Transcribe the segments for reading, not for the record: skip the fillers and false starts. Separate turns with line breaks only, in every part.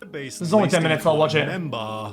This is only 10 minutes, I'll watch it.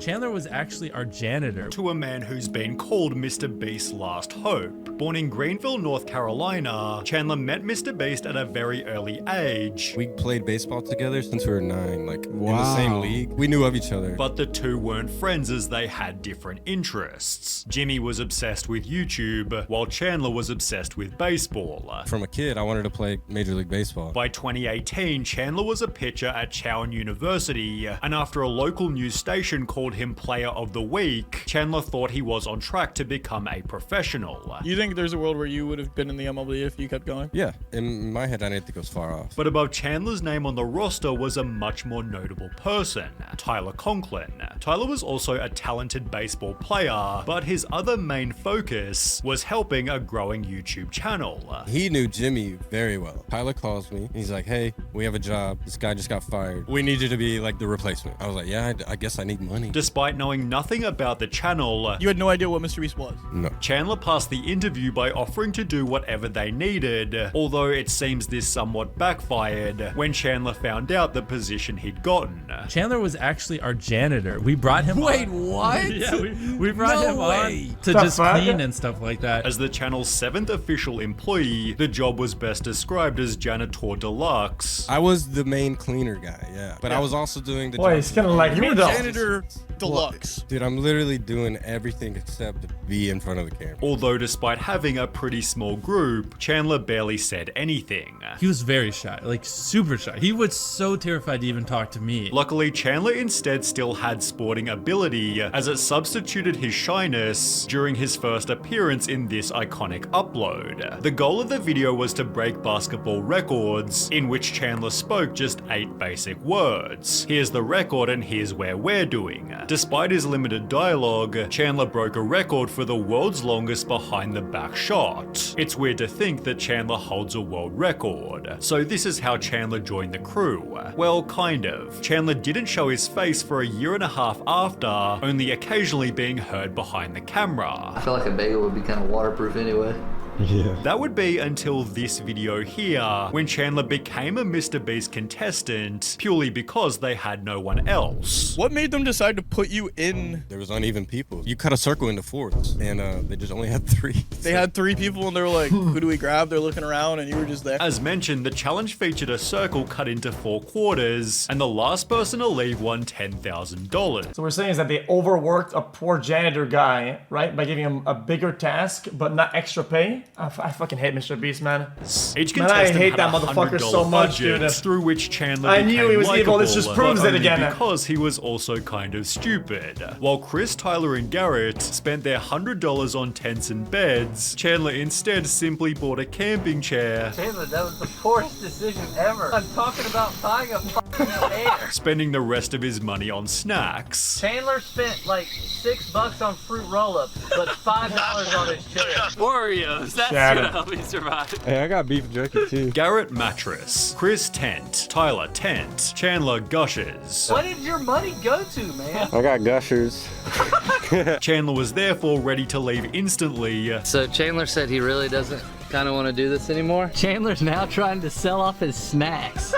Chandler was actually our janitor.
To a man who's been called MrBeast's last hope. Born in Greenville, North Carolina, Chandler met MrBeast at a very early age.
We played baseball together since we were 9, like in the same league. We knew of each other.
But the two weren't friends as they had different interests. Jimmy was obsessed with YouTube, while Chandler was obsessed with baseball.
From a kid, I wanted to play Major League Baseball.
By 2018, Chandler was a pitcher at Chowan University, and after a local news station called him Player of the Week, Chandler thought he was on track to become a professional.
You think there's a world where you would have been in the MLB if you kept going?
Yeah, in my head, I didn't think it was far off.
But above Chandler's name on the roster was a much more notable person, Tyler Conklin. Tyler was also a talented baseball player, but his other main focus was helping a growing YouTube channel.
He knew Jimmy very well. Tyler calls me. He's like, hey, we have a job. This guy just got fired. We need you to be like the replacement. I was like, yeah, I guess I need money.
Despite knowing nothing about the channel,
you had no idea what MrBeast was?
No.
Chandler passed the interview by offering to do whatever they needed, although it seems this somewhat backfired when Chandler found out the position he'd gotten.
Chandler was actually our janitor. We brought him
Wait,
on.
what?
Yeah, we brought him on to just clean and stuff like that.
As the channel's 7th official employee, the job was best described as Janitor Deluxe.
I was the main cleaner guy, yeah. But I was also doing the
Boy,
job.
it's kind of like me though.
Janitor Deluxe.
Dude, I'm literally doing everything except be in front of the camera.
Although despite having a pretty small group, Chandler barely said anything.
He was very shy, like super shy. He was so terrified to even talk to me.
Luckily, Chandler instead still had sporting ability, as it substituted his shyness during his first appearance in this iconic upload. The goal of the video was to break basketball records, in which Chandler spoke just 8 basic words. Here's the record and here's where we're doing. Despite his limited dialogue, Chandler broke a record for the world's longest behind the back shot. It's weird to think that Chandler holds a world record. So this is how Chandler joined the crew. Well, kind of. Chandler didn't show his face for a year and a half after, only occasionally being heard behind the camera.
I feel like a bagel would be kind of waterproof anyway.
Yeah.
That would be until this video here, when Chandler became a MrBeast contestant purely because they had no one else.
What made them decide to put you in?
There was uneven people. You cut a circle into 4s, and they just only had 3.
They had 3 people and they were like, who do we grab? They're looking around and you were just there.
As mentioned, the challenge featured a circle cut into 4 quarters, and the last person to leave won $10,000. So we're saying is that they overworked a poor janitor guy, right? By giving him a bigger task, but not extra pay. I fucking hate MrBeast, man. Each contestant
I hate
had
that
a
motherfucker
$100
so much,
budget,
dude.
through which Chandler
I knew he was evil, this just
likable,
proves
but
it
only
again.
because he was also kind of stupid. While Chris, Tyler, and Garrett spent their $100 on tents and beds, Chandler instead simply bought a camping chair.
Chandler, that was the poorest decision ever. I'm talking about buying a fucking chair.
Spending the rest of his money on snacks.
Chandler spent like $6 on fruit roll-ups, but $5 on his chair.
Oreos, that's gonna help me survive.
Hey, I got beef jerky too.
Garrett mattress, Chris tent, Tyler tent, Chandler gushers.
What did your money go to, man?
I got gushers.
Chandler was therefore ready to leave instantly.
So Chandler said he really doesn't kind of want to do this anymore? Chandler's now trying to sell off his snacks.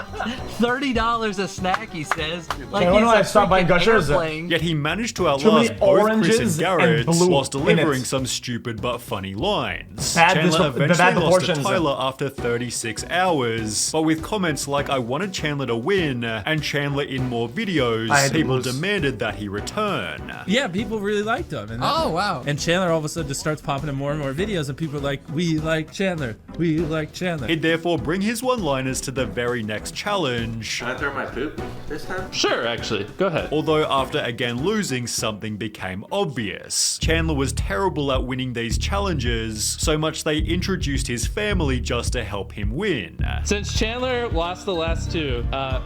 $30 a snack, he says. Like
Hey, when do I stop buying gushers?
Yet he managed to
Too
outlast
many
both Chris
oranges
and
and
Garrett
blue
whilst
in
delivering
it.
some stupid but funny lines.
Bad
Chandler
bad
eventually lost to
proportions.
Tyler after 36 hours, but with comments like "I wanted Chandler to win" and "Chandler in more videos," people demanded that he return.
Yeah, people really liked him. And
Oh, wow.
And Chandler all of a sudden just starts popping in more and more videos, and people are like, we like Chandler. We like Chandler.
He'd therefore bring his one-liners to the very next challenge.
Can I throw my poop this time? Sure, actually. Go ahead.
Although after again losing, something became obvious. Chandler was terrible at winning these challenges, so much they introduced his family just to help him win.
Since Chandler lost the last 2,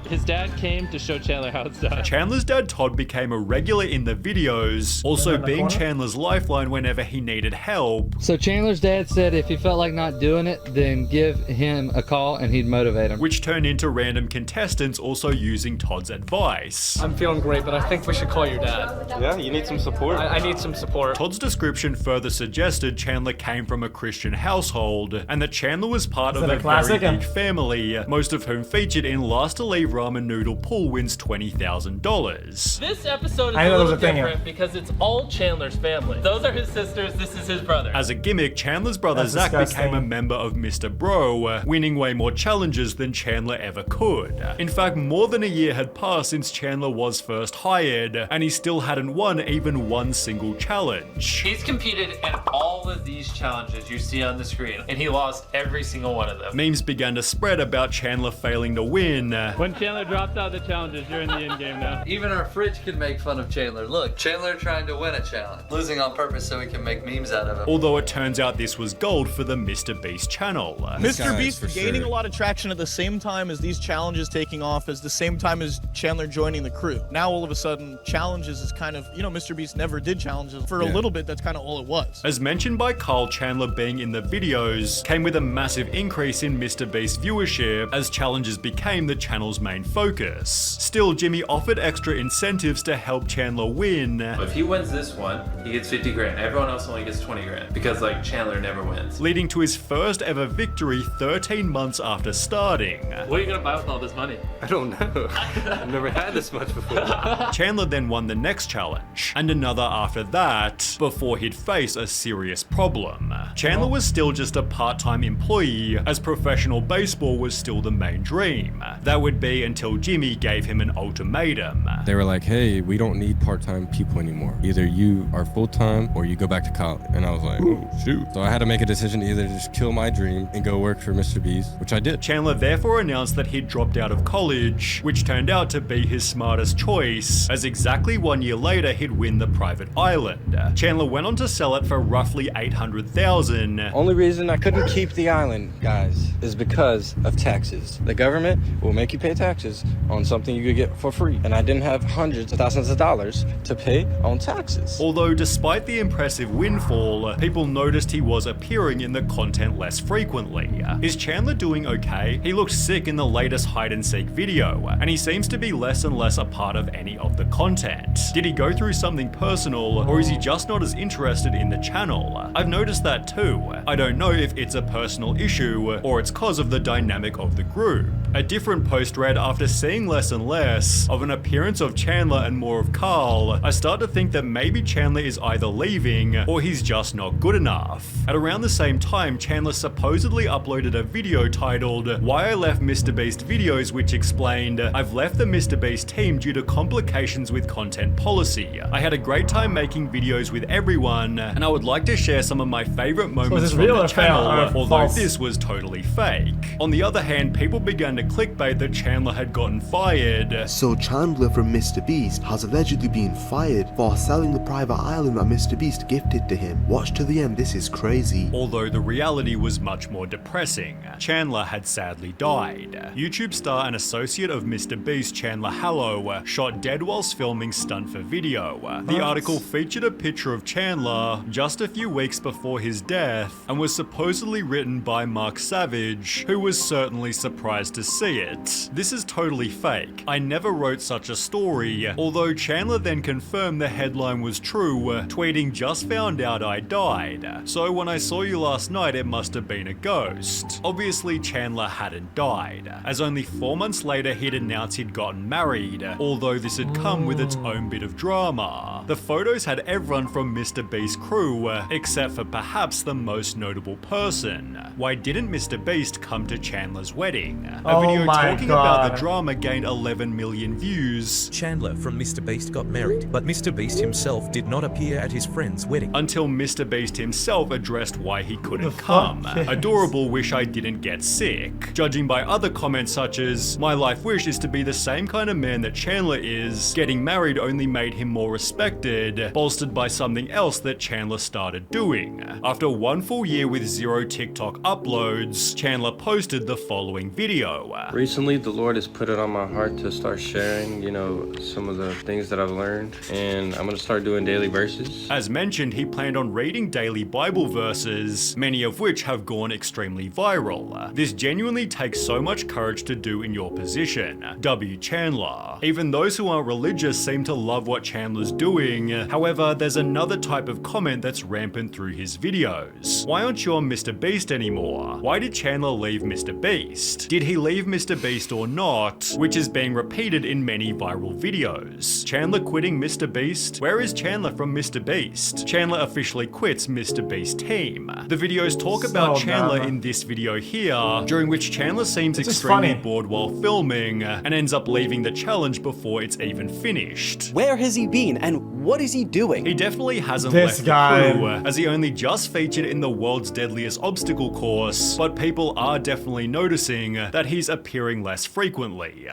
his dad came to show Chandler how it's done.
Chandler's dad Todd became a regular in the videos, also being Chandler's lifeline whenever he needed help.
So Chandler's dad said if he felt like not doing it, then give him a call and he'd motivate him.
Which turned into random contestants also using Todd's advice.
I'm feeling great, but I think we should call your dad.
Yeah, you need some support.
I need some support.
Todd's description further suggested Chandler came from a Christian household, and that Chandler was part of a very big family, most of whom featured in Last to Leave Ramen Noodle Pool wins $20,000.
This episode is a little different because it's all Chandler's family. Those are his sisters, this is his brother.
As a gimmick, Chandler's brother Zach became a member of Mr. Bro, winning way more challenges than Chandler ever could. In fact, more than a year had passed since Chandler was first hired, and he still hadn't won even one single challenge.
He's competed in all of these challenges you see on the screen, and he lost every single one of them.
Memes began to spread about Chandler failing to win.
When Chandler dropped out of the challenges, you're in the end game now.
Even our fridge can make fun of Chandler. Look, Chandler trying to win a challenge, losing on purpose so we can make memes out of him.
Although it turns out this was gold for the MrBeast channel.
MrBeast gaining a lot of traction at the same time as these challenges taking off, as the same time as Chandler joining the crew. Now all of a sudden, challenges is kind of, you know, MrBeast never did challenges. For a little bit, that's kind of all it was.
As mentioned by Carl, Chandler being in the videos came with a massive increase in MrBeast viewership as challenges became the channel's main focus. Still, Jimmy offered extra incentives to help Chandler win.
If he wins this one, he gets 50 grand. Everyone else only gets 20 grand because like Chandler never wins.
Leading to his first ever victory 13 months after starting.
What are you gonna buy with all this money?
I don't know. I've never had this much before.
Chandler then won the next challenge, and another after that, before he'd face a serious problem. Chandler was still just a part-time employee, as professional baseball was still the main dream. That would be until Jimmy gave him an ultimatum.
They were like, hey, we don't need part-time people anymore. Either you are full-time or you go back to college. And I was like, oh, shoot. So I had to make a decision to either just kill my dream and go work for MrBeast, which I did.
Chandler therefore announced that he'd dropped out of college, which turned out to be his smartest choice, as exactly 1 year later he'd win the private island. Chandler went on to sell it for roughly $800,000.
Only reason I couldn't keep the island, guys, is because of taxes. The government will make you pay taxes on something you could get for free. And I didn't have hundreds of thousands of dollars to pay on taxes.
Although despite the impressive windfall, people noticed he was appearing in the content less frequently. Is Chandler doing okay? He looked sick in the latest hide and seek video, and he seems to be less and less a part of any of the content. Did he go through something personal, or is he just not as interested in the channel? I've noticed that too. I don't know if it's a personal issue, or it's cause of the dynamic of the group. A different post read, after seeing less and less of an appearance of Chandler and more of Carl, I start to think that maybe Chandler is either leaving, or he's just not good enough. At around the same time, Chandler supposedly uploaded a video titled, Why I Left MrBeast Videos, which explained, I've left the MrBeast team due to complications with content policy. I had a great time making videos with everyone, and I would like to share some of my favorite moments from the channel, although this was totally fake. On the other hand, people began to clickbait that Chandler had gotten fired.
So Chandler from MrBeast has allegedly been fired for selling the private island that MrBeast gifted to him. Watch to the end, this is crazy.
Although the reality was much more depressing. Chandler had sadly died. YouTube star and associate of MrBeast, Chandler Hallow, shot dead whilst filming stunt for video. The article featured a picture of Chandler just a few weeks before his death and was supposedly written by Mark Savage, who was certainly surprised to see it. This is totally fake. I never wrote such a story, although Chandler then confirmed the headline was true, tweeting, just found out I died. So when I saw you last night, it must have been a ghost. Obviously Chandler hadn't died, as only 4 months later he'd announced he'd gotten married, although this had come with its own bit of drama. The photos had everyone from MrBeast crew, except for perhaps the most notable person. Why didn't MrBeast come to Chandler's wedding? A video talking about the drama gained 11 million views.
Chandler from MrBeast got married, but MrBeast himself did not appear at his friend's wedding.
Until MrBeast himself addressed why he couldn't come. Adorable, wish I didn't get sick. Judging by other comments such as, my life wish is to be the same kind of man that Chandler is, getting married only made him more respected, bolstered by something else that Chandler started doing. After 1 full year with 0 TikTok uploads, Chandler posted the following video.
Recently, the Lord has put it on my heart to start sharing, you know, some of the things that I've learned, and I'm gonna start doing daily verses.
As mentioned, he planned on reading daily Bible verses, many of which have gone extremely viral. This genuinely takes so much courage to do in your position. W. Chandler. Even those who aren't religious seem to love what Chandler's doing. However, there's another type of comment that's rampant through his videos. Why aren't you on MrBeast anymore? Why did Chandler leave MrBeast? Did he leave MrBeast or not? Which is being repeated in many viral videos. Chandler quitting MrBeast? Where is Chandler from MrBeast? Chandler officially quits MrBeast team. The videos talk about Chandler in this video here, during which Chandler seems extremely bored while filming and ends up leaving the challenge before it's even finished.
Where has he been and what is he doing?
He definitely hasn't left the crew, as he only just featured in the world's deadliest obstacle course, but people are definitely noticing that he's appearing less frequently.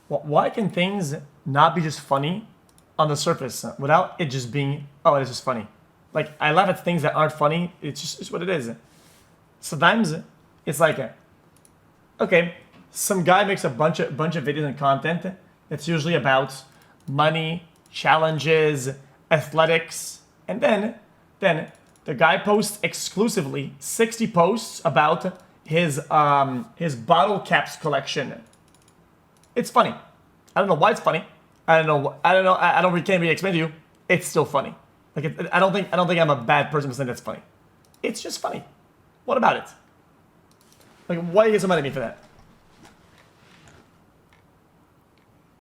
Why can things not be just funny on the surface without it just being, oh, it's just funny? Like, I laugh at things that aren't funny. It's what it is. Sometimes it's like, okay, some guy makes a bunch of videos and content that's usually about money, challenges, athletics, and then the guy posts exclusively 60 posts about his bottle caps collection. It's funny. I don't know why it's funny. I can't really explain to you. It's still funny. Like, I don't think I'm a bad person for saying that's funny. It's just funny. What about it? Like, why are you so mad at me for that?